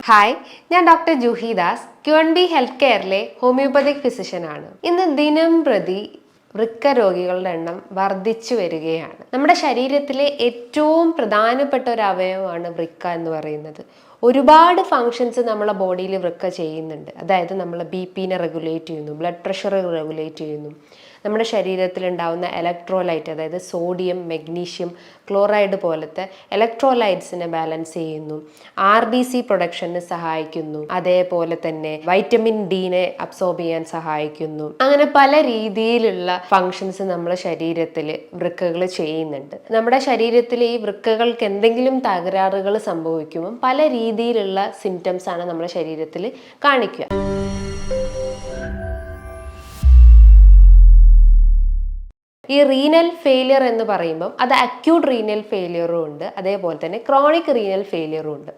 Hi, ഞാൻ doctor Juhi Das, QNB health കെയറിലെ homeopathic ഫിസിഷ്യനാണ്. ഇന്ന് ദിനം പ്രതി വൃക്ക രോഗികളുടെ എണ്ണം വർദ്ധിച്ചു വരികയാണ്. നമ്മുടെ ശരീരത്തിലെ ഏറ്റവും പ്രധാനപ്പെട്ട ഒരു അവയവമാണ് വൃക്ക എന്ന് പറയുന്നത്. ഒരുപാട് ഫങ്ഷൻസ് നമ്മളെ ബോഡിയിൽ വൃക്ക ചെയ്യുന്നുണ്ട്. അതായത് നമ്മളെ ബി.പിനെ റെഗുലേറ്റ് ചെയ്യുന്നു, ബ്ലഡ് പ്രഷർ റെഗുലേറ്റ് ചെയ്യുന്നു, നമ്മുടെ ശരീരത്തിൽ ഉണ്ടാകുന്ന ഇലക്ട്രോലൈറ്റ്, അതായത് സോഡിയം, മെഗ്നീഷ്യം, ക്ലോറൈഡ് പോലത്തെ ഇലക്ട്രോലൈറ്റ്സിനെ ബാലൻസ് ചെയ്യുന്നു, RBC പ്രൊഡക്ഷന് സഹായിക്കുന്നു, അതേപോലെ തന്നെ വൈറ്റമിൻ ഡിനെ അബ്സോർബ് ചെയ്യാൻ സഹായിക്കുന്നു. അങ്ങനെ പല രീതിയിലുള്ള ഫങ്ഷൻസ് നമ്മുടെ ശരീരത്തിൽ വൃക്കകൾ ചെയ്യുന്നുണ്ട്. നമ്മുടെ ശരീരത്തിൽ ഈ വൃക്കകൾക്ക് എന്തെങ്കിലും തകരാറുകൾ സംഭവിക്കുമ്പോൾ പല രീതിയിലുള്ള സിംറ്റംസ് ആണ് നമ്മുടെ ശരീരത്തിൽ കാണിക്കുക. ഈ റീനൽ ഫെയിലിയർ എന്ന് പറയുമ്പം അത് അക്യൂട്ട് റീനൽ ഫെയിലിയറും ഉണ്ട്, അതേപോലെ തന്നെ ക്രോണിക് റീനൽ ഫെയിലിയറും ഉണ്ട്.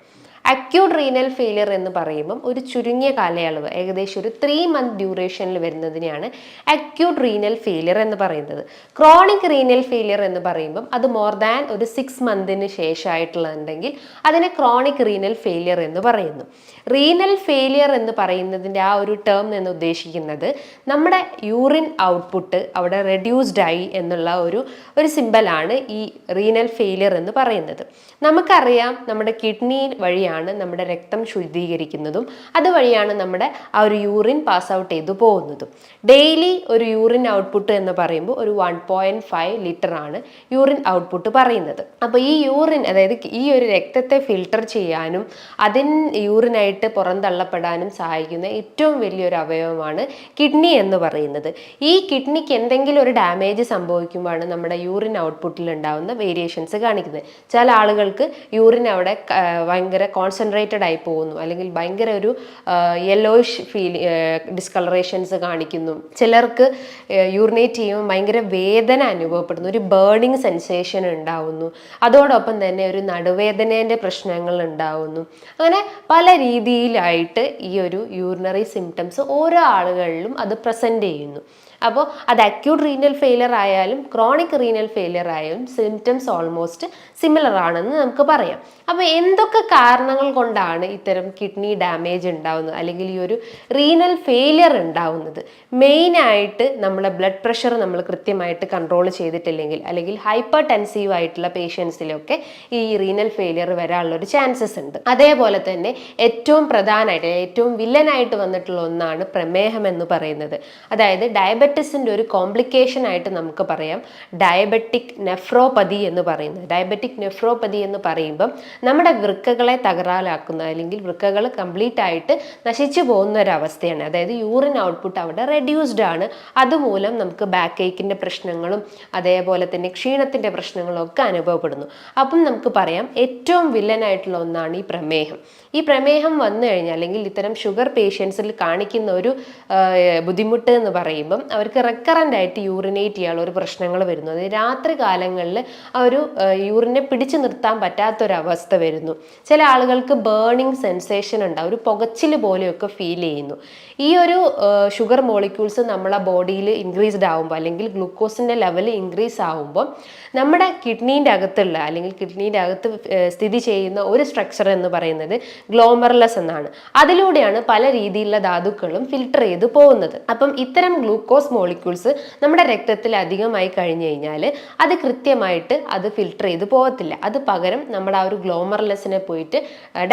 അക്യൂട്ട് റീനൽ ഫെയിലിയർ എന്ന് പറയുമ്പം ഒരു ചുരുങ്ങിയ കാലയളവ്, ഏകദേശം ഒരു 3 month ഡ്യൂറേഷനിൽ വരുന്നതിനെയാണ് അക്യൂട്ട് റീനൽ ഫെയിലിയർ എന്ന് പറയുന്നത്. ക്രോണിക് റീനൽ ഫെയിലിയർ എന്ന് പറയുമ്പം അത് മോർ ദാൻ ഒരു 6 months ശേഷമായിട്ടുള്ളതുണ്ടെങ്കിൽ അതിനെ ക്രോണിക് റീനൽ ഫെയിലിയർ എന്ന് പറയുന്നു. റീനൽ ഫെയിലിയർ എന്ന് പറയുന്നതിൻ്റെ ആ ഒരു ടേം എന്ന് ഉദ്ദേശിക്കുന്നത് നമ്മുടെ യൂറിൻ ഔട്ട്പുട്ട് അവിടെ റെഡ്യൂസ്ഡ് ആയി എന്നുള്ള ഒരു സിമ്പലാണ് ഈ റീനൽ ഫെയിലിയർ എന്ന് പറയുന്നത്. നമുക്കറിയാം, നമ്മുടെ കിഡ്നി വഴിയാണ് നമ്മുടെ രക്തം ശുദ്ധീകരിക്കുന്നതും അതുവഴിയാണ് നമ്മുടെ ആ ഒരു യൂറിൻ പാസ് ഔട്ട് ചെയ്തു പോകുന്നതും. ഡെയിലി ഒരു യൂറിൻ ഔട്ട്പുട്ട് എന്ന് പറയുമ്പോൾ ഒരു 1.5 ലിറ്റർ ആണ് യൂറിൻ ഔട്ട്പുട്ട് പറയുന്നത്. അപ്പോൾ ഈ യൂറിൻ, അതായത് ഈ ഒരു രക്തത്തെ ഫിൽട്ടർ ചെയ്യാനും യൂറിനായിട്ട് പുറന്തള്ളപ്പെടാനും സഹായിക്കുന്ന ഏറ്റവും വലിയൊരു അവയവമാണ് കിഡ്നി എന്ന് പറയുന്നത്. ഈ കിഡ്നിക്ക് എന്തെങ്കിലും ഒരു ഡാമേജ് സംഭവിക്കുമ്പോഴാണ് നമ്മുടെ യൂറിൻ ഔട്ട്പുട്ടിൽ ഉണ്ടാകുന്ന വേരിയേഷൻസ് കാണിക്കുന്നത്. ചില ആളുകൾക്ക് യൂറിൻ അവിടെ ഭയങ്കര കോൺസെൻട്രേറ്റഡ് ആയി പോകുന്നു, അല്ലെങ്കിൽ ഭയങ്കര ഒരു യെല്ലോയിഷ് ഡിസ്കളറേഷൻസ് കാണിക്കുന്നു. ചിലർക്ക് യൂറിനേറ്റ് ചെയ്യുമ്പോൾ ഭയങ്കര വേദന അനുഭവപ്പെടുന്നു, ഒരു ബേണിങ് സെൻസേഷൻ ഉണ്ടാവുന്നു, അതോടൊപ്പം തന്നെ ഒരു നടുവേദനേൻ്റെ പ്രശ്നങ്ങൾ ഉണ്ടാവുന്നു. അങ്ങനെ പല രീതിയിലായിട്ട് ഈ ഒരു യൂറിനറി സിംറ്റംസ് ഓരോ ആളുകളിലും അത് പ്രസൻറ്റ് ചെയ്യുന്നു. അപ്പോൾ അത് അക്യൂട്ട് റീനൽ ഫെയിലിയർ ആയാലും ക്രോണിക് റീനൽ ഫെയിലിയർ ആയാലും സിംറ്റംസ് ഓൾമോസ്റ്റ് സിമിലർ ആണെന്ന് നമുക്ക് പറയാം. അപ്പോൾ എന്തൊക്കെ കാരണങ്ങൾ കൊണ്ടാണ് ഇത്തരം കിഡ്നി ഡാമേജ് ഉണ്ടാവുന്നത്, അല്ലെങ്കിൽ ഈ ഒരു റീനൽ ഫെയിലിയർ ഉണ്ടാവുന്നത്? മെയിനായിട്ട് നമ്മളെ ബ്ലഡ് പ്രഷർ നമ്മൾ കൃത്യമായിട്ട് കൺട്രോൾ ചെയ്തിട്ടില്ലെങ്കിൽ, അല്ലെങ്കിൽ ഹൈപ്പർ ടെൻസീവ് ആയിട്ടുള്ള പേഷ്യൻസിലൊക്കെ ഈ റീനൽ ഫെയിലിയർ വരാനുള്ളൊരു ചാൻസസ് ഉണ്ട്. അതേപോലെ തന്നെ ഏറ്റവും പ്രധാനമായിട്ട്, ഏറ്റവും വില്ലനായിട്ട് വന്നിട്ടുള്ള ഒന്നാണ് പ്രമേഹം എന്ന് പറയുന്നത്. അതായത് ഡയബറ്റിസിൻ്റെ ഒരു കോംപ്ലിക്കേഷൻ ആയിട്ട് നമുക്ക് പറയാം ഡയബറ്റിക് നെഫ്രോപ്പതി എന്ന് പറയുന്നത്. ഡയബറ്റിക് നെഫ്രോപ്പതി എന്ന് പറയുമ്പം നമ്മുടെ വൃക്കകളെ തകരാറാക്കുന്ന, അല്ലെങ്കിൽ വൃക്കകൾ കംപ്ലീറ്റ് ആയിട്ട് നശിച്ചു പോകുന്ന ഒരവസ്ഥയാണ്. അതായത് യൂറിൻ ഔട്ട്പുട്ട് അവിടെ റെഡ്യൂസ്ഡ് ആണ്. അതുമൂലം നമുക്ക് ബാക്ക് ഏക്കിൻ്റെ പ്രശ്നങ്ങളും അതേപോലെ തന്നെ ക്ഷീണത്തിൻ്റെ പ്രശ്നങ്ങളും ഒക്കെ അനുഭവപ്പെടുന്നു. അപ്പം നമുക്ക് പറയാം ഏറ്റവും വില്ലനായിട്ടുള്ള ഒന്നാണ് ഈ പ്രമേഹം. ഈ പ്രമേഹം വന്നു കഴിഞ്ഞാൽ, അല്ലെങ്കിൽ ഇത്തരം ഷുഗർ പേഷ്യൻസിൽ കാണിക്കുന്ന ഒരു ബുദ്ധിമുട്ട് എന്ന് പറയുമ്പം അവർക്ക് റെക്കറൻ്റ് ആയിട്ട് യൂറിനേറ്റ് ചെയ്യാനുള്ള ഒരു പ്രശ്നങ്ങൾ വരുന്നു. അതായത് രാത്രി കാലങ്ങളിൽ ആ ഒരു യൂറിനെ പിടിച്ചു നിർത്താൻ പറ്റാത്തൊരവസ്ഥ വരുന്നു. ചില ആളുകൾക്ക് ബേണിങ് സെൻസേഷൻ ഉണ്ടാവും, ഒരു പുകച്ചിൽ പോലെയൊക്കെ ഫീൽ ചെയ്യുന്നു. ഈ ഒരു ഷുഗർ മോളിക്യൂൾസ് നമ്മളെ ബോഡിയിൽ ഇൻക്രീസ്ഡ് ആകുമ്പോൾ, അല്ലെങ്കിൽ ഗ്ലൂക്കോസിൻ്റെ ലെവൽ ഇൻക്രീസ് ആകുമ്പോൾ നമ്മുടെ കിഡ്നീൻ്റെ അകത്തുള്ള, അല്ലെങ്കിൽ കിഡ്നീൻ്റെ അകത്ത് സ്ഥിതി ചെയ്യുന്ന ഒരു സ്ട്രക്ചർ എന്ന് പറയുന്നത് ഗ്ലോമർലസ് എന്നാണ്. അതിലൂടെയാണ് പല രീതിയിലുള്ള ധാതുക്കളും ഫിൽട്ടർ ചെയ്ത് പോകുന്നത്. അപ്പം ഇത്തരം ഗ്ലൂക്കോസ് മോളിക്യൂൾസ് നമ്മുടെ രക്തത്തിൽ അധികമായി കഴിഞ്ഞു കഴിഞ്ഞാൽ അത് കൃത്യമായിട്ട് അത് ഫിൽട്ടർ ചെയ്ത് പോകത്തില്ല. അത് പകരം നമ്മുടെ ആ ഒരു ഗ്ലോമർലെസ്സിനെ പോയിട്ട്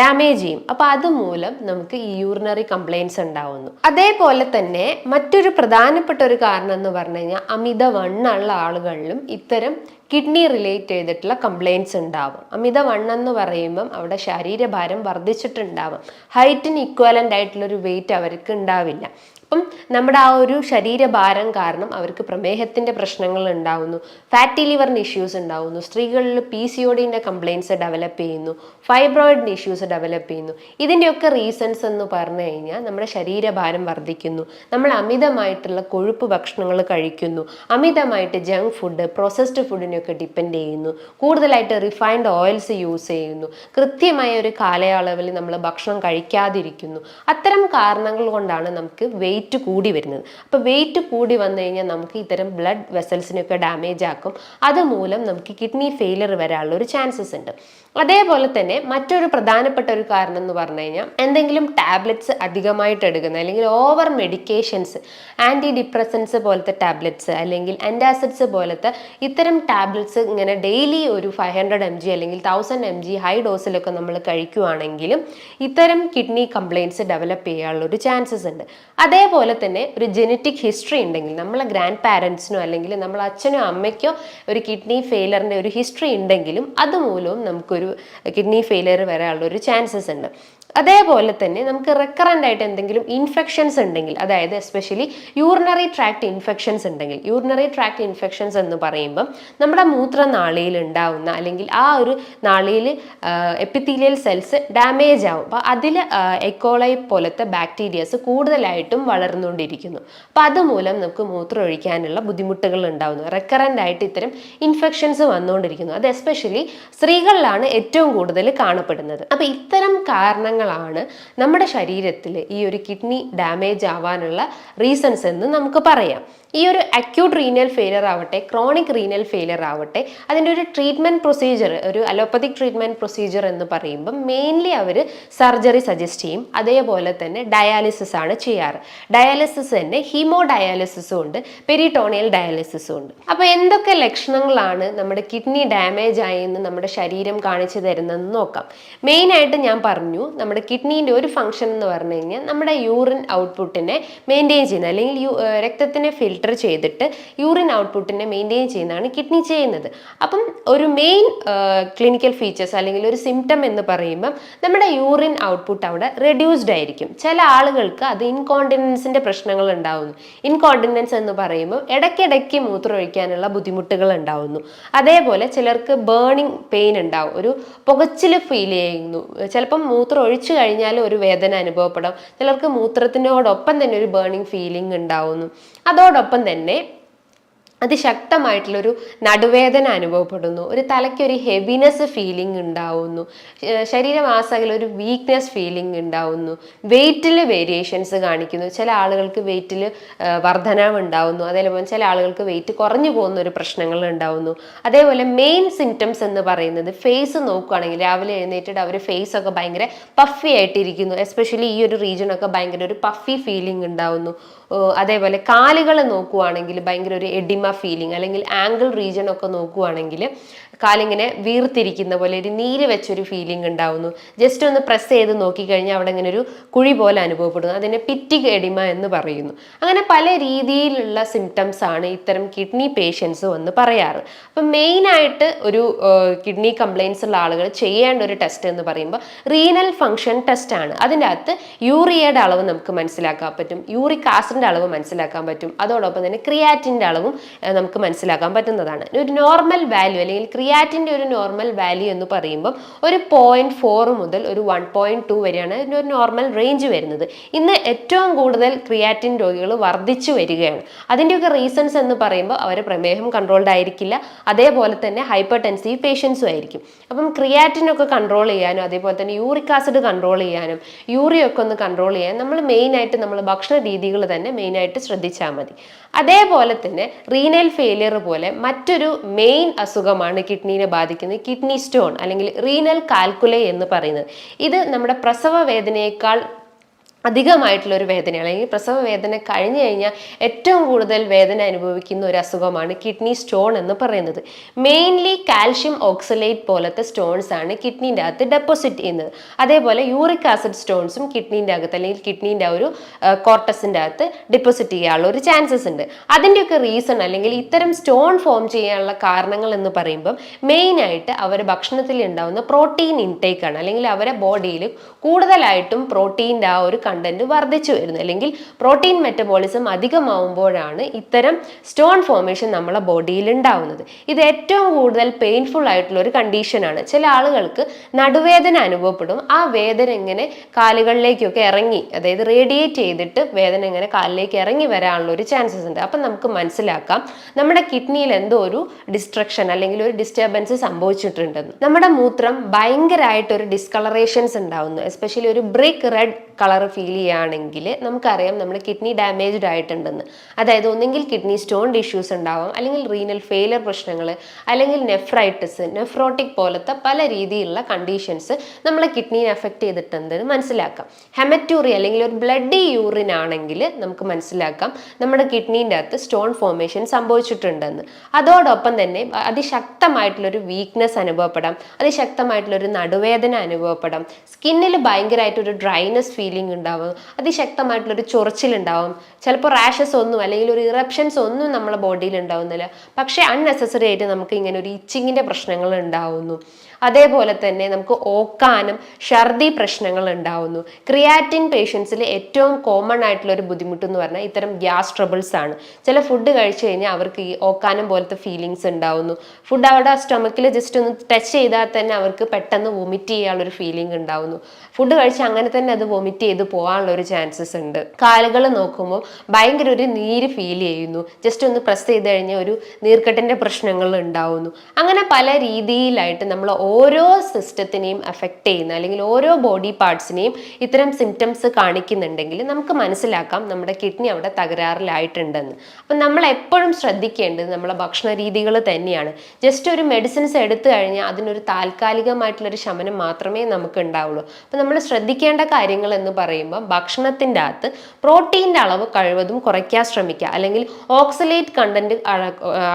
ഡാമേജ് ചെയ്യും. അപ്പോൾ അതുമൂലം നമുക്ക് ഈ യൂറിനറി കംപ്ലയിൻസ് ഉണ്ടാവുന്നു. അതേപോലെ തന്നെ മറ്റൊരു പ്രധാനപ്പെട്ട ഒരു കാരണം എന്ന് പറഞ്ഞു കഴിഞ്ഞാൽ അമിതവണ്ണമുള്ള ആളുകളിലും ഇത്തരം കിഡ്നി റിലേറ്റ് ചെയ്തിട്ടുള്ള കംപ്ലയിൻസ് ഉണ്ടാവും. അമിതവണ്ണം എന്ന് പറയുമ്പം അവിടെ ശരീരഭാരം വർദ്ധിച്ചിട്ടുണ്ടാവും. ഹൈറ്റിന് ഇക്വലൻ്റ് ആയിട്ടുള്ളൊരു വെയിറ്റ് അവർക്ക് ഉണ്ടാവില്ല. അപ്പം നമ്മുടെ ആ ഒരു ശരീരഭാരം കാരണം അവർക്ക് പ്രമേഹത്തിൻ്റെ പ്രശ്നങ്ങൾ ഉണ്ടാവുന്നു, ഫാറ്റി ലിവറിൻ്റെ ഇഷ്യൂസ് ഉണ്ടാവുന്നു, സ്ത്രീകളിൽ PCODൻ്റെ കംപ്ലയിൻസ് ഡെവലപ്പ് ചെയ്യുന്നു, ഫൈബ്രോയിഡിൻ്റെ ഇഷ്യൂസ് ഡെവലപ്പ് ചെയ്യുന്നു. ഇതിൻ്റെയൊക്കെ റീസൺസ് എന്ന് പറഞ്ഞു കഴിഞ്ഞാൽ നമ്മുടെ ശരീരഭാരം വർദ്ധിക്കുന്നു, നമ്മൾ അമിതമായിട്ടുള്ള കൊഴുപ്പ് ഭക്ഷണങ്ങൾ കഴിക്കുന്നു, അമിതമായിട്ട് ജങ്ക് ഫുഡ്, പ്രോസസ്ഡ് ഫുഡിനെ ഫുഡിനെയൊക്കെ ഡിപ്പെൻഡ് ചെയ്യുന്നു, കൂടുതലായിട്ട് റിഫൈൻഡ് ഓയിൽസ് യൂസ് ചെയ്യുന്നു, കൃത്യമായ ഒരു കാലയളവിൽ നമ്മൾ ഭക്ഷണം കഴിക്കാതിരിക്കുന്നു. അത്തരം കാരണങ്ങൾ കൊണ്ടാണ് നമുക്ക് വെയിറ്റ് കൂടി വരുന്നത്. അപ്പോൾ വെയിറ്റ് കൂടി വന്നു കഴിഞ്ഞാൽ നമുക്ക് ഇത്തരം ബ്ലഡ് വെസൽസിനെയൊക്കെ ഡാമേജ് ആക്കും. അതുമൂലം നമുക്ക് കിഡ്നി ഫെയിലിയർ വരാനുള്ള ഒരു ചാൻസസ് ഉണ്ട്. അതേപോലെ തന്നെ മറ്റൊരു പ്രധാനപ്പെട്ട ഒരു കാരണം എന്ന് പറഞ്ഞു കഴിഞ്ഞാൽ എന്തെങ്കിലും ടാബ്ലറ്റ്സ് അധികമായിട്ട് എടുക്കുന്ന, അല്ലെങ്കിൽ ഓവർ മെഡിക്കേഷൻസ്, ആൻറ്റി ഡിപ്രസൻസ് പോലത്തെ ടാബ്ലറ്റ്സ് അല്ലെങ്കിൽ ആൻറ്റാസിഡ്സ് പോലത്തെ ഇത്തരം ടാബ്ലറ്റ്സ് ഇങ്ങനെ ഡെയിലി ഒരു 500 mg അല്ലെങ്കിൽ 1000 mg ഹൈ ഡോസിലൊക്കെ നമ്മൾ കഴിക്കുകയാണെങ്കിലും ഇത്തരം കിഡ്നി കംപ്ലയിൻറ്റ്സ് ഡെവലപ്പ് ചെയ്യാനുള്ള ഒരു ചാൻസസ് ഉണ്ട്. അതേപോലെ തന്നെ ഒരു ജനറ്റിക് ഹിസ്റ്ററി ഉണ്ടെങ്കിൽ, നമ്മളെ ഗ്രാൻഡ് പാരൻസിനോ അല്ലെങ്കിൽ നമ്മളെ അച്ഛനോ അമ്മയ്ക്കോ ഒരു കിഡ്നി ഫെയിലറിൻ്റെ ഒരു ഹിസ്റ്ററി ഉണ്ടെങ്കിലും അതുമൂലവും നമുക്കൊരു കിഡ്നി ഫെയിലിയർ വരാനുള്ള ഒരു ചാൻസസ് ഉണ്ട്. അതേപോലെ തന്നെ നമുക്ക് റെക്കറൻ്റ് ആയിട്ട് എന്തെങ്കിലും ഇൻഫെക്ഷൻസ് ഉണ്ടെങ്കിൽ, അതായത് എസ്പെഷ്യലി യൂറിനറി ട്രാക്ട് ഇൻഫെക്ഷൻസ് ഉണ്ടെങ്കിൽ, യൂറിനറി ട്രാക്ട് ഇൻഫെക്ഷൻസ് എന്ന് പറയുമ്പം നമ്മുടെ മൂത്രനാളിയിൽ ഉണ്ടാവുന്ന അല്ലെങ്കിൽ ആ ഒരു നാളിയിൽ എപ്പിത്തീലിയൽ സെൽസ് ഡാമേജ് ആവും. അപ്പോൾ അതിൽ എക്കോളൈ പോലത്തെ ബാക്ടീരിയസ് കൂടുതലായിട്ടും വളർന്നുകൊണ്ടിരിക്കുന്നു. അപ്പോൾ അതുമൂലം നമുക്ക് മൂത്രം ഒഴിക്കാനുള്ള ബുദ്ധിമുട്ടുകൾ ഉണ്ടാവുന്നു. റെക്കറൻ്റ് ആയിട്ട് ഇത്തരം ഇൻഫെക്ഷൻസ് വന്നുകൊണ്ടിരിക്കുന്നു. അത് എസ്പെഷ്യലി സ്ത്രീകളിലാണ് ഏറ്റവും കൂടുതൽ കാണപ്പെടുന്നത്. അപ്പോൾ ഇത്തരം കാരണങ്ങളാണ് നമ്മുടെ ശരീരത്തിൽ ഈ ഒരു കിഡ്നി ഡാമേജ് ആവാനുള്ള റീസൺസ് എന്ന് നമുക്ക് പറയാം. ഈ ഒരു അക്യൂട്ട് റീനൽ ഫെയിലിയർ ആവട്ടെ, ക്രോണിക് റീനൽ ഫെയിലിയർ ആവട്ടെ, അതിൻ്റെ ഒരു ട്രീറ്റ്മെൻറ്റ് പ്രൊസീജിയർ, ഒരു അലോപ്പത്തിക് ട്രീറ്റ്മെൻറ്റ് പ്രൊസീജിയർ എന്ന് പറയുമ്പം മെയിൻലി അവർ സർജറി സജസ്റ്റ് ചെയ്യും. അതേപോലെ തന്നെ ഡയാലിസിസ് ആണ് ചെയ്യാറ്. ഡയാലിസിസ് തന്നെ ഹീമോ ഡയാലിസിസും ഉണ്ട്, പെരിട്ടോണിയൽ ഡയാലിസിസും ഉണ്ട്. അപ്പോൾ എന്തൊക്കെ ലക്ഷണങ്ങളാണ് നമ്മുടെ കിഡ്നി ഡാമേജ് ആയെന്ന് നമ്മുടെ ശരീരം കാണിച്ചു തരുന്നതെന്ന് നോക്കാം. മെയിനായിട്ട് ഞാൻ പറഞ്ഞു, നമ്മുടെ കിഡ്നീൻ്റെ ഒരു ഫംഗ്ഷൻ എന്ന് പറഞ്ഞു കഴിഞ്ഞാൽ നമ്മുടെ യൂറിൻ ഔട്ട്പുട്ടിനെ മെയിൻറ്റെയിൻ ചെയ്യുന്നത്, അല്ലെങ്കിൽ രക്തത്തിനെ ഫിൽട്ടർ ചെയ്തിട്ട് യൂറിൻ ഔട്ട്പുട്ടിനെ മെയിൻറ്റെയിൻ ചെയ്യുന്നതാണ് കിഡ്നി ചെയ്യുന്നത്. അപ്പം ഒരു മെയിൻ ക്ലിനിക്കൽ ഫീച്ചേഴ്സ് അല്ലെങ്കിൽ ഒരു സിംറ്റം എന്ന് പറയുമ്പം നമ്മുടെ യൂറിൻ ഔട്ട്പുട്ട് അവിടെ റെഡ്യൂസ്ഡ് ആയിരിക്കും. ചില ആളുകൾക്ക് അത് ഇൻകോണ്ടിനൻസിൻ്റെ പ്രശ്നങ്ങൾ ഉണ്ടാവുന്നു. ഇൻകോണ്ടിനൻസ് എന്ന് പറയുമ്പോൾ ഇടയ്ക്കിടയ്ക്ക് മൂത്രമൊഴിക്കാനുള്ള ബുദ്ധിമുട്ടുകൾ ഉണ്ടാവുന്നു. അതേപോലെ ചിലർക്ക് ബേണിംഗ് പെയിൻ ഉണ്ടാവും, ഒരു പുകച്ചിൽ ഫീൽ ചെയ്യുന്നു. ചിലപ്പം മൂത്രം ഒഴിച്ചു കഴിഞ്ഞാൽ ഒരു വേദന അനുഭവപ്പെടാം. ചിലർക്ക് മൂത്രത്തിനോടൊപ്പം തന്നെ ഒരു ബേണിംഗ് ഫീലിംഗ് ഉണ്ടാവുന്നു. അതോടൊപ്പം തന്നെ അതിശക്തമായിട്ടുള്ളൊരു നടുവേദന അനുഭവപ്പെടുന്നു, ഒരു തലയ്ക്കൊരു ഹെവിനെസ് ഫീലിംഗ് ഉണ്ടാവുന്നു, ശരീരമാസകലം ഒരു വീക്ക്നെസ് ഫീലിംഗ് ഉണ്ടാവുന്നു, വെയിറ്റിൽ വേരിയേഷൻസ് കാണിക്കുന്നു. ചില ആളുകൾക്ക് വെയിറ്റിൽ വർധനവ് ഉണ്ടാവുന്നു, അതേപോലെ ചില ആളുകൾക്ക് വെയിറ്റ് കുറഞ്ഞു പോകുന്ന ഒരു പ്രശ്നങ്ങൾ ഉണ്ടാവുന്നു. അതേപോലെ മെയിൻ സിംറ്റംസ് എന്ന് പറയുന്നത് ഫേസ് നോക്കുകയാണെങ്കിൽ രാവിലെ എഴുന്നേറ്റിട്ട് അവർ ഫേസ് ഒക്കെ ഭയങ്കര പഫി ആയിട്ടിരിക്കുന്നു. എസ്പെഷ്യലി ഈ ഒരു റീജിയനൊക്കെ ഭയങ്കര ഒരു പഫി ഫീലിംഗ് ഉണ്ടാവുന്നു. അതേപോലെ കാലുകൾ നോക്കുവാണെങ്കിൽ ഭയങ്കര ഒരു എഡിമ ഫീലിംഗ്, അല്ലെങ്കിൽ ആംഗിൾ റീജിയൻ ഒക്കെ നോക്കുവാണെങ്കിൽ കാലിങ്ങനെ വീർത്തിരിക്കുന്ന പോലെ ഒരു നീര് വെച്ചൊരു ഫീലിംഗ് ഉണ്ടാവുന്നു. ജസ്റ്റ് ഒന്ന് പ്രസ് ചെയ്ത് നോക്കിക്കഴിഞ്ഞാൽ അവിടെ ഇങ്ങനെ ഒരു കുഴി പോലെ അനുഭവപ്പെടുന്നു. അതിനെ പിറ്റിക് എഡിമ എന്ന് പറയുന്നു. അങ്ങനെ പല രീതിയിലുള്ള സിംറ്റംസ് ആണ് ഇത്തരം കിഡ്നി പേഷ്യൻസ് വന്ന് പറയാറ്. അപ്പം മെയിനായിട്ട് ഒരു കിഡ്നി കംപ്ലയിൻസ് ഉള്ള ആളുകൾ ചെയ്യേണ്ട ഒരു ടെസ്റ്റ് എന്ന് പറയുമ്പോൾ റീനൽ ഫങ്ഷൻ ടെസ്റ്റ് ആണ്. അതിൻ്റെ അകത്ത് യൂറിയയുടെ അളവ് നമുക്ക് മനസ്സിലാക്കാൻ പറ്റും, യൂറിക് ആസിഡിൻ്റെ അളവ് മനസ്സിലാക്കാൻ പറ്റും, അതോടൊപ്പം തന്നെ ക്രിയാറ്റിൻ്റെ അളവും നമുക്ക് മനസ്സിലാക്കാൻ പറ്റുന്നതാണ്. ഒരു നോർമൽ വാല്യൂ അല്ലെങ്കിൽ ക്രിയാറ്റിൻ്റെ ഒരു നോർമൽ വാല്യൂ എന്ന് പറയുമ്പോൾ ഒരു 0.4 മുതൽ ഒരു 1.2 വരെയാണ് ഇതിൻ്റെ ഒരു നോർമൽ റേഞ്ച് വരുന്നത്. ഇന്ന് ഏറ്റവും കൂടുതൽ ക്രിയാറ്റിൻ രോഗികൾ വർദ്ധിച്ചു വരികയാണ്. അതിൻ്റെയൊക്കെ റീസൺസ് എന്ന് പറയുമ്പോൾ അവർ പ്രമേഹം കൺട്രോൾഡ് ആയിരിക്കില്ല, അതേപോലെ തന്നെ ഹൈപ്പർ ടെൻസീവ് പേഷ്യൻസും ആയിരിക്കും. അപ്പം ക്രിയാറ്റിനൊക്കെ കൺട്രോൾ ചെയ്യാനും അതേപോലെ തന്നെ യൂറിക് ആസിഡ് കൺട്രോൾ ചെയ്യാനും യൂറിയൊക്കെ ഒന്ന് കൺട്രോൾ ചെയ്യാൻ നമ്മൾ മെയിനായിട്ട് നമ്മൾ ഭക്ഷണ രീതികൾ തന്നെ മെയിനായിട്ട് ശ്രദ്ധിച്ചാൽ മതി. അതേപോലെ തന്നെ റീനൽ ഫെയിലിയർ പോലെ മറ്റൊരു മെയിൻ അസുഖമാണ് കിഡ്നീനെ ബാധിക്കുന്നത്, കിഡ്നി സ്റ്റോൺ അല്ലെങ്കിൽ റീനൽ കാൽക്കുലൈ എന്ന് പറയുന്നത്. ഇത് നമ്മുടെ പ്രസവ വേദനയേക്കാൾ അധികമായിട്ടുള്ള ഒരു വേദനയാണ്, അല്ലെങ്കിൽ പ്രസവ വേദന കഴിഞ്ഞു കഴിഞ്ഞാൽ ഏറ്റവും കൂടുതൽ വേദന അനുഭവിക്കുന്ന ഒരു അസുഖമാണ് കിഡ്നി സ്റ്റോൺ എന്ന് പറയുന്നത്. മെയിൻലി കാൽഷ്യം ഓക്സലേറ്റ് പോലത്തെ സ്റ്റോൺസ് ആണ് കിഡ്നീൻ്റെ അകത്ത് ഡെപ്പോസിറ്റ് ചെയ്യുന്നത്. അതേപോലെ യൂറിക് ആസിഡ് സ്റ്റോൺസും കിഡ്നീൻ്റെ അകത്ത് അല്ലെങ്കിൽ കിഡ്നീൻ്റെ ഒരു കോർട്ടസിൻ്റെ അകത്ത് ഡെപ്പോസിറ്റ് ചെയ്യാനുള്ള ഒരു ചാൻസസ് ഉണ്ട്. അതിൻ്റെയൊക്കെ റീസൺ അല്ലെങ്കിൽ ഇത്തരം സ്റ്റോൺ ഫോം ചെയ്യാനുള്ള കാരണങ്ങൾ എന്ന് പറയുമ്പം മെയിനായിട്ട് അവരുടെ ഭക്ഷണത്തിൽ ഉണ്ടാകുന്ന പ്രോട്ടീൻ ഇൻടേക്ക് ആണ്, അല്ലെങ്കിൽ അവരുടെ ബോഡിയിൽ കൂടുതലായിട്ടും പ്രോട്ടീൻ്റെ ആ ഒരു കണ്ടന്റ് വർദ്ധിച്ചു വരുന്നു, അല്ലെങ്കിൽ പ്രോട്ടീൻ മെറ്റബോളിസം അധികമാവുമ്പോഴാണ് ഇത്തരം സ്റ്റോൺ ഫോർമേഷൻ നമ്മളെ ബോഡിയിൽ ഉണ്ടാവുന്നത്. ഇത് ഏറ്റവും കൂടുതൽ പെയിൻഫുൾ ആയിട്ടുള്ള ഒരു കണ്ടീഷനാണ്. ചില ആളുകൾക്ക് നടുവേദന അനുഭവപ്പെടും. ആ വേദന ഇങ്ങനെ കാലുകളിലേക്കൊക്കെ ഇറങ്ങി, അതായത് റേഡിയേറ്റ് ചെയ്തിട്ട് വേദന ഇങ്ങനെ കാലിലേക്ക് ഇറങ്ങി വരാനുള്ള ഒരു ചാൻസസ് ഉണ്ട്. അപ്പം നമുക്ക് മനസ്സിലാക്കാം നമ്മുടെ കിഡ്നിയിൽ എന്തോ ഒരു ഡിസ്ട്രക്ഷൻ അല്ലെങ്കിൽ ഒരു ഡിസ്റ്റർബൻസ് സംഭവിച്ചിട്ടുണ്ടെന്ന്. നമ്മുടെ മൂത്രം ഭയങ്കരമായിട്ട് ഒരു ഡിസ്കളറേഷൻസ് ഉണ്ടാവുന്നു, എസ്പെഷ്യലി ഒരു ബ്രിക്ക് റെഡ് കളർ ഫീൽ ചെയ്യുകയാണെങ്കിൽ നമുക്കറിയാം നമ്മുടെ കിഡ്നി ഡാമേജ്ഡ് ആയിട്ടുണ്ടെന്ന്. അതായത് ഒന്നെങ്കിൽ കിഡ്നി സ്റ്റോൺ ഇഷ്യൂസ് ഉണ്ടാവാം, അല്ലെങ്കിൽ റീനൽ ഫെയിലർ പ്രശ്നങ്ങൾ, അല്ലെങ്കിൽ നെഫ്രൈറ്റിസ്, നെഫ്രോട്ടിക് പോലത്തെ പല രീതിയിലുള്ള കണ്ടീഷൻസ് നമ്മളെ കിഡ്നിയെ എഫക്ട് ചെയ്തിട്ടുണ്ടെന്ന് മനസ്സിലാക്കാം. ഹെമറ്റൂറി അല്ലെങ്കിൽ ഒരു ബ്ലഡി യൂറിൻ ആണെങ്കിൽ നമുക്ക് മനസ്സിലാക്കാം നമ്മുടെ കിഡ്നീൻ്റെ അകത്ത് സ്റ്റോൺ ഫോർമേഷൻ സംഭവിച്ചിട്ടുണ്ടെന്ന്. അതോടൊപ്പം തന്നെ അതിശക്തമായിട്ടുള്ളൊരു വീക്ക്നെസ് അനുഭവപ്പെടാം, അതിശക്തമായിട്ടുള്ളൊരു നടുവേദന അനുഭവപ്പെടാം, സ്കിന്നിൽ ഭയങ്കരമായിട്ടൊരു ഡ്രൈനെസ് ഫീലിംഗ് ഉണ്ടാവും, അതിശക്തമായിട്ടുള്ളൊരു ചൊറിച്ചിലുണ്ടാവും, ചിലപ്പോൾ റാഷസ് ഒന്നും അല്ലെങ്കിൽ ഒരു ഇറപ്ഷൻസ് ഒന്നും നമ്മളെ ബോഡിയിൽ ഉണ്ടാവുന്നില്ല, പക്ഷേ അൺനെസസറി ആയിട്ട് നമുക്ക് ഇങ്ങനെ ഒരു ഇച്ചിങ്ങിൻ്റെ പ്രശ്നങ്ങൾ ഉണ്ടാവുന്നു. അതേപോലെ തന്നെ നമുക്ക് ഓക്കാനും ഛർദി പ്രശ്നങ്ങൾ ഉണ്ടാവുന്നു. ക്രിയാറ്റിൻ പേഷ്യൻസിൽ ഏറ്റവും കോമൺ ആയിട്ടുള്ള ഒരു ബുദ്ധിമുട്ട് എന്ന് പറഞ്ഞാൽ ഇത്തരം ഗ്യാസ് ട്രബിൾസ് ആണ്. ചില ഫുഡ് കഴിച്ചു കഴിഞ്ഞാൽ അവർക്ക് ഈ ഓക്കാനം പോലത്തെ ഫീലിങ്സ് ഉണ്ടാവുന്നു. ഫുഡ് അവരുടെ സ്റ്റൊമക്കിൽ ജസ്റ്റ് ഒന്ന് ടച്ച് ചെയ്താൽ തന്നെ അവർക്ക് പെട്ടെന്ന് വൊമിറ്റ് ചെയ്യാനുള്ളൊരു ഫീലിംഗ് ഉണ്ടാവുന്നു. ഫുഡ് കഴിച്ച് അങ്ങനെ തന്നെ അത് വൊമിറ്റ് ചെയ്ത് പോകാനുള്ള ഒരു ചാൻസസ് ഉണ്ട്. കാലുകൾ നോക്കുമ്പോൾ ഭയങ്കര ഒരു നീര് ഫീൽ ചെയ്യുന്നു, ജസ്റ്റ് ഒന്ന് പ്രസ് ചെയ്ത് കഴിഞ്ഞാൽ ഒരു നീർക്കെട്ടിൻ്റെ പ്രശ്നങ്ങൾ ഉണ്ടാവുന്നു. അങ്ങനെ പല രീതിയിലായിട്ട് നമ്മൾ ഓരോ സിസ്റ്റത്തിനെയും എഫക്റ്റ് ചെയ്യുന്ന അല്ലെങ്കിൽ ഓരോ ബോഡി പാർട്സിനെയും ഇത്തരം സിംറ്റംസ് കാണിക്കുന്നുണ്ടെങ്കിൽ നമുക്ക് മനസ്സിലാക്കാം നമ്മുടെ കിഡ്നി അവിടെ തകരാറിലായിട്ടുണ്ടെന്ന്. അപ്പം നമ്മൾ എപ്പോഴും ശ്രദ്ധിക്കേണ്ടത് നമ്മളെ ഭക്ഷണ രീതികൾ തന്നെയാണ്. ജസ്റ്റ് ഒരു മെഡിസിൻസ് എടുത്തു കഴിഞ്ഞാൽ അതിനൊരു താൽക്കാലികമായിട്ടുള്ളൊരു ശമനം മാത്രമേ നമുക്ക് ഉണ്ടാവുള്ളൂ. അപ്പം നമ്മൾ ശ്രദ്ധിക്കേണ്ട കാര്യങ്ങൾ എന്ന് പറയുമ്പോൾ ഭക്ഷണത്തിൻ്റെ അകത്ത് പ്രോട്ടീൻ്റെ അളവ് കഴിവതും കുറയ്ക്കാൻ ശ്രമിക്കുക, അല്ലെങ്കിൽ ഓക്സലേറ്റ് കണ്ടന്റ്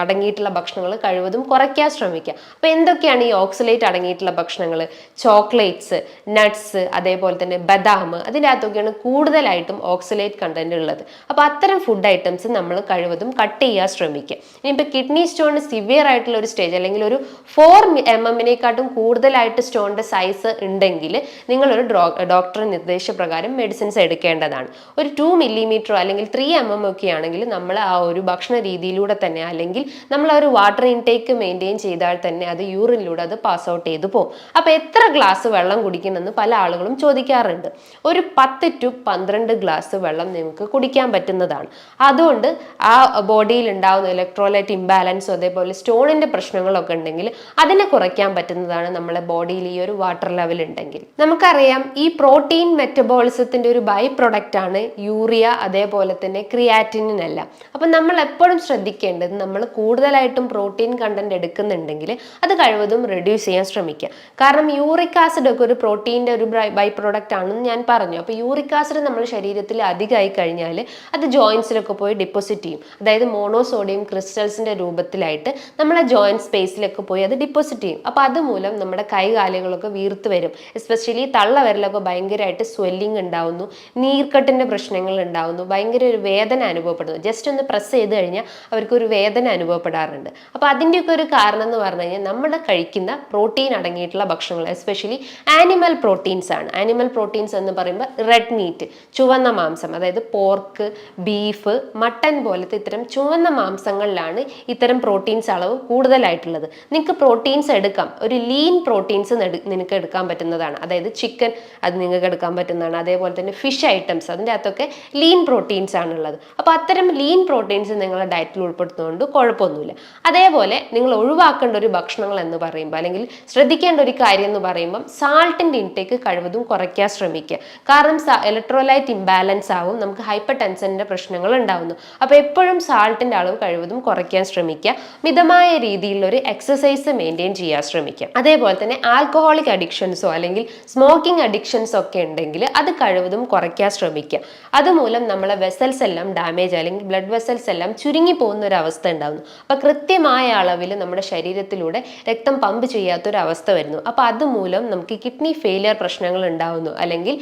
അടങ്ങിയിട്ടുള്ള ഭക്ഷണങ്ങൾ കഴിവതും കുറയ്ക്കാൻ ശ്രമിക്കുക. അപ്പോൾ എന്തൊക്കെയാണ് ഈ ഓക്സലേറ്റ് അടങ്ങിയിട്ടുള്ള ഭക്ഷണങ്ങൾ? ചോക്ലേറ്റ്സ്, നട്ട്സ്, അതേപോലെ തന്നെ ബദാം, അതിൻ്റെ അകത്തൊക്കെയാണ് കൂടുതലായിട്ടും ഓക്സലേറ്റ് കണ്ടന്റ് ഉള്ളത്. അപ്പോൾ അത്തരം ഫുഡ് ഐറ്റംസ് നമ്മൾ കഴിവതും കട്ട് ചെയ്യാൻ ശ്രമിക്കുക. ഇനിയിപ്പോൾ കിഡ്നി സ്റ്റോൺ സിവിയർ ആയിട്ടുള്ള ഒരു സ്റ്റേജ് അല്ലെങ്കിൽ ഒരു 4 mm കൂടുതലായിട്ട് സ്റ്റോണിൻ്റെ സൈസ് ഉണ്ടെങ്കിൽ നിങ്ങളൊരു ഡോക്ടറുടെ നിർദ്ദേശപ്രകാരം മെഡിസിൻസ് എടുക്കേണ്ടതാണ്. ഒരു 2 mm അല്ലെങ്കിൽ 3 mm ഒക്കെ ആണെങ്കിൽ നമ്മൾ ആ ഒരു ഭക്ഷണ രീതിയിലൂടെ തന്നെ, അല്ലെങ്കിൽ നമ്മൾ ആ ഒരു വാട്ടർ ഇൻടേക്ക് മെയിൻറ്റെയിൻ ചെയ്താൽ തന്നെ അത് യൂറിനിലൂടെ അത് പാസ് ഔട്ട് ചെയ്തു പോകും. അപ്പോൾ എത്ര ഗ്ലാസ് വെള്ളം കുടിക്കുമെന്ന് പല ആളുകളും ചോദിക്കാറുണ്ട്. ഒരു 10 to 12 ഗ്ലാസ് വെള്ളം നിങ്ങൾക്ക് കുടിക്കാൻ പറ്റുന്നതാണ്. അതുകൊണ്ട് ആ ബോഡിയിൽ ഉണ്ടാകുന്ന ഇലക്ട്രോലൈറ്റ് ഇംബാലൻസും അതേപോലെ സ്റ്റോണിൻ്റെ പ്രശ്നങ്ങളൊക്കെ ഉണ്ടെങ്കിൽ അതിനെ കുറയ്ക്കാൻ പറ്റുന്നതാണ് നമ്മളെ ബോഡിയിൽ ഈ ഒരു വാട്ടർ ലെവൽ ഉണ്ടെങ്കിൽ. നമുക്കറിയാം ഈ പ്രോട്ടീൻ മെറ്റബോളിസത്തിൻ്റെ ഒരു ബൈ പ്രൊഡക്റ്റ് ആണ് യൂറിയ, അതേപോലെ തന്നെ ക്രിയാറ്റിനിൻ എല്ലാം. അപ്പം നമ്മൾ എപ്പോഴും ശ്രദ്ധിക്കേണ്ടത് നമ്മൾ കൂടുതലായിട്ടും പ്രോട്ടീൻ കണ്ടന്റ് എടുക്കുന്നുണ്ടെങ്കിൽ അത് കഴിവതും റെഡ്യൂസ് ചെയ്യാൻ ശ്രമിക്കുക. കാരണം യൂറിക് ആസിഡ് ഒക്കെ ഒരു പ്രോട്ടീൻ്റെ ഒരു ബൈ പ്രൊഡക്റ്റ് ആണെന്ന് ഞാൻ പറഞ്ഞു. അപ്പോൾ യൂറിക് ആസിഡ് നമ്മുടെ ശരീരത്തിൽ അധികമായി കഴിഞ്ഞാൽ അത് ജോയിൻസിലൊക്കെ പോയി ഡിപ്പോസിറ്റ് ചെയ്യും. അതായത് മോണോസോഡിയം ക്രിസ്റ്റൽസിൻ്റെ രൂപത്തിലായിട്ട് നമ്മളെ ജോയിൻറ്റ് സ്പേസിലൊക്കെ പോയി അത് ഡിപ്പോസിറ്റ് ചെയ്യും. അപ്പോൾ അതുമൂലം നമ്മുടെ കൈകാലുകളൊക്കെ വീർത്ത് വരും. എസ്പെഷ്യലി തള്ളവിരലൊക്കെ ഭയങ്കരമായിട്ട് സ്വെല്ലിങ് ഉണ്ടാവുന്നു, നീർക്കെട്ടിൻ്റെ പ്രശ്നങ്ങൾ ഉണ്ടാവുന്നു, ഭയങ്കര ഒരു വേദന അനുഭവപ്പെടുന്നു. ജസ്റ്റ് ഒന്ന് പ്രസ് ചെയ്ത് കഴിഞ്ഞാൽ അവർക്കൊരു വേദന അനുഭവപ്പെടാറുണ്ട്. അപ്പോൾ അതിൻ്റെയൊക്കെ ഒരു കാരണം എന്ന് പറഞ്ഞു കഴിഞ്ഞാൽ നമ്മൾ കഴിക്കുന്ന പ്രോട്ടീൻ അടങ്ങിയിട്ടുള്ള ഭക്ഷണങ്ങൾ, എസ്പെഷ്യലി ആനിമൽ പ്രോട്ടീൻസ് ആണ്. ആനിമൽ പ്രോട്ടീൻസ് എന്ന് പറയുമ്പോൾ റെഡ് മീറ്റ്, ചുവന്ന മാംസം, അതായത് പോർക്ക്, ബീഫ്, മട്ടൻ പോലത്തെ ഇത്തരം ചുവന്ന മാംസങ്ങളിലാണ് ഇത്തരം പ്രോട്ടീൻസ് അളവ് കൂടുതലായിട്ടുള്ളത്. നിങ്ങൾക്ക് പ്രോട്ടീൻസ് എടുക്കാം, ഒരു ലീൻ പ്രോട്ടീൻസ് നിനക്ക് എടുക്കാൻ പറ്റുന്നതാണ്. അതായത് ചിക്കൻ അത് നിങ്ങൾക്ക് എടുക്കാൻ പറ്റുന്നതാണ്. അതേപോലെ തന്നെ ഫിഷ് ഐറ്റംസ്, അതിൻ്റെ അകത്തൊക്കെ ലീൻ പ്രോട്ടീൻസ് ആണുള്ളത്. അപ്പോൾ അത്തരം ലീൻ പ്രോട്ടീൻസ് നിങ്ങളുടെ ഡയറ്റിൽ ഉൾപ്പെടുത്തുന്നതുകൊണ്ട് കുഴപ്പമൊന്നുമില്ല. അതേപോലെ നിങ്ങൾ ഒഴിവാക്കേണ്ട ഒരു ഭക്ഷണങ്ങൾ എന്ന് പറയുമ്പോൾ, അല്ലെങ്കിൽ ശ്രദ്ധിക്കേണ്ട ഒരു കാര്യം എന്ന് പറയുമ്പോൾ, സാൾട്ടിൻ്റെ ഇൻടേക്ക് കഴിവതും കുറയ്ക്കാൻ ശ്രമിക്കുക. കാരണം ഇലക്ട്രോലൈറ്റ് ഇംബാലൻസ് ആവും, നമുക്ക് ഹൈപ്പർ ടെൻഷൻ്റെ പ്രശ്നങ്ങൾ ഉണ്ടാവുന്നു. അപ്പോൾ എപ്പോഴും സാൾട്ടിൻ്റെ അളവ് കഴിവതും കുറയ്ക്കാൻ ശ്രമിക്കുക. മിതമായ രീതിയിലൊരു എക്സസൈസ് മെയിൻറ്റെയിൻ ചെയ്യാൻ ശ്രമിക്കുക. അതേപോലെ തന്നെ ആൽക്കഹോളിക് അഡിക്ഷൻസോ അല്ലെങ്കിൽ സ്മോക്കിംഗ് അഡിക്ഷൻസോ ഒക്കെ ഉണ്ടെങ്കിൽ അത് കഴിവതും കുറയ്ക്കാൻ ശ്രമിക്കുക. അതുമൂലം നമ്മളെ വെസൽസ് എല്ലാം ഡാമേജ് അല്ലെങ്കിൽ ബ്ലഡ് വെസൽസ് എല്ലാം ചുരുങ്ങി പോകുന്ന ഒരു അവസ്ഥ ഉണ്ടാകുന്നു. അപ്പോൾ കൃത്യമായ അളവിൽ നമ്മുടെ ശരീരത്തിലൂടെ രക്തം പമ്പ് ചെയ്യാത്ത ചെയ്യാത്തൊരു അവസ്ഥ വരുന്നു. അപ്പോൾ അതുമൂലം നമുക്ക് കിഡ്നി ഫെയിലിയർ പ്രശ്നങ്ങൾ ഉണ്ടാവുന്നു, അല്ലെങ്കിൽ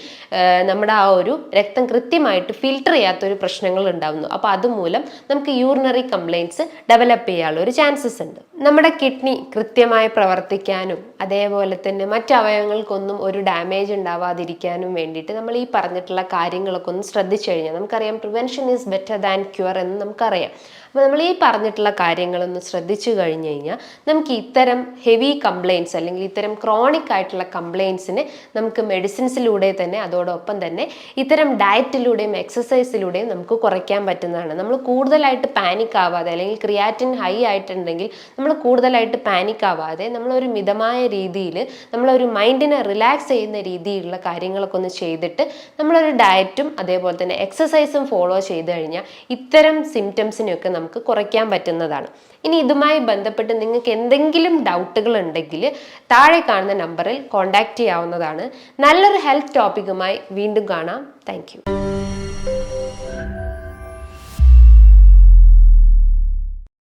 നമ്മുടെ ആ ഒരു രക്തം കൃത്യമായിട്ട് ഫിൽട്ടർ ചെയ്യാത്തൊരു പ്രശ്നങ്ങൾ ഉണ്ടാവുന്നു. അപ്പോൾ അതുമൂലം നമുക്ക് യൂറിനറി കംപ്ലയിൻറ്റ്സ് ഡെവലപ്പ് ചെയ്യാനുള്ള ഒരു ചാൻസസ് ഉണ്ട്. നമ്മുടെ കിഡ്നി കൃത്യമായി പ്രവർത്തിക്കാനും അതേപോലെ തന്നെ മറ്റ് അവയവങ്ങൾക്കൊന്നും ഒരു ഡാമേജ് ഉണ്ടാവാതിരിക്കാനും വേണ്ടിയിട്ട് നമ്മൾ ഈ പറഞ്ഞിട്ടുള്ള കാര്യങ്ങളൊക്കെ ഒന്ന് ശ്രദ്ധിച്ചു കഴിഞ്ഞാൽ നമുക്കറിയാം, prevention is better than cure എന്ന് നമുക്കറിയാം. അപ്പോൾ നമ്മൾ ഈ പറഞ്ഞിട്ടുള്ള കാര്യങ്ങളൊന്ന് ശ്രദ്ധിച്ചു കഴിഞ്ഞു കഴിഞ്ഞാൽ നമുക്ക് ഇത്തരം ഹെവി കംപ്ലയിൻറ്റ്സ് അല്ലെങ്കിൽ ഇത്തരം ക്രോണിക് ആയിട്ടുള്ള കംപ്ലയിൻറ്റ്സിന് നമുക്ക് മെഡിസിൻസിലൂടെ തന്നെ അതോടൊപ്പം തന്നെ ഇത്തരം ഡയറ്റിലൂടെയും എക്സസൈസിലൂടെയും നമുക്ക് കുറയ്ക്കാൻ പറ്റുന്നതാണ്. നമ്മൾ കൂടുതലായിട്ട് പാനിക് ആവാതെ, അല്ലെങ്കിൽ ക്രിയാറ്റിൻ ഹൈ ആയിട്ടുണ്ടെങ്കിൽ നമ്മൾ കൂടുതലായിട്ട് പാനിക് ആവാതെ നമ്മളൊരു മിതമായ രീതിയിൽ നമ്മളൊരു മൈൻഡിനെ റിലാക്സ് ചെയ്യുന്ന രീതിയിലുള്ള കാര്യങ്ങളൊക്കെ ഒന്ന് ചെയ്തിട്ട് നമ്മളൊരു ഡയറ്റും അതേപോലെ തന്നെ എക്സസൈസും ഫോളോ ചെയ്ത് കഴിഞ്ഞാൽ ഇത്തരം സിംറ്റംസിനെയൊക്കെ നമുക്ക് കുറയ്ക്കാൻ പറ്റുന്നതാണ്. ഇനി ഇതുമായി ബന്ധപ്പെട്ട് നിങ്ങൾക്ക് എന്തെങ്കിലും ഡൗട്ടുകൾ ഉണ്ടെങ്കിൽ താഴെ കാണുന്ന നമ്പറിൽ കോൺടാക്റ്റ് ചെയ്യാവുന്നതാണ്. നല്ലൊരു ഹെൽത്ത് ടോപ്പിക്കുമായി വീണ്ടും കാണാം. Thank you.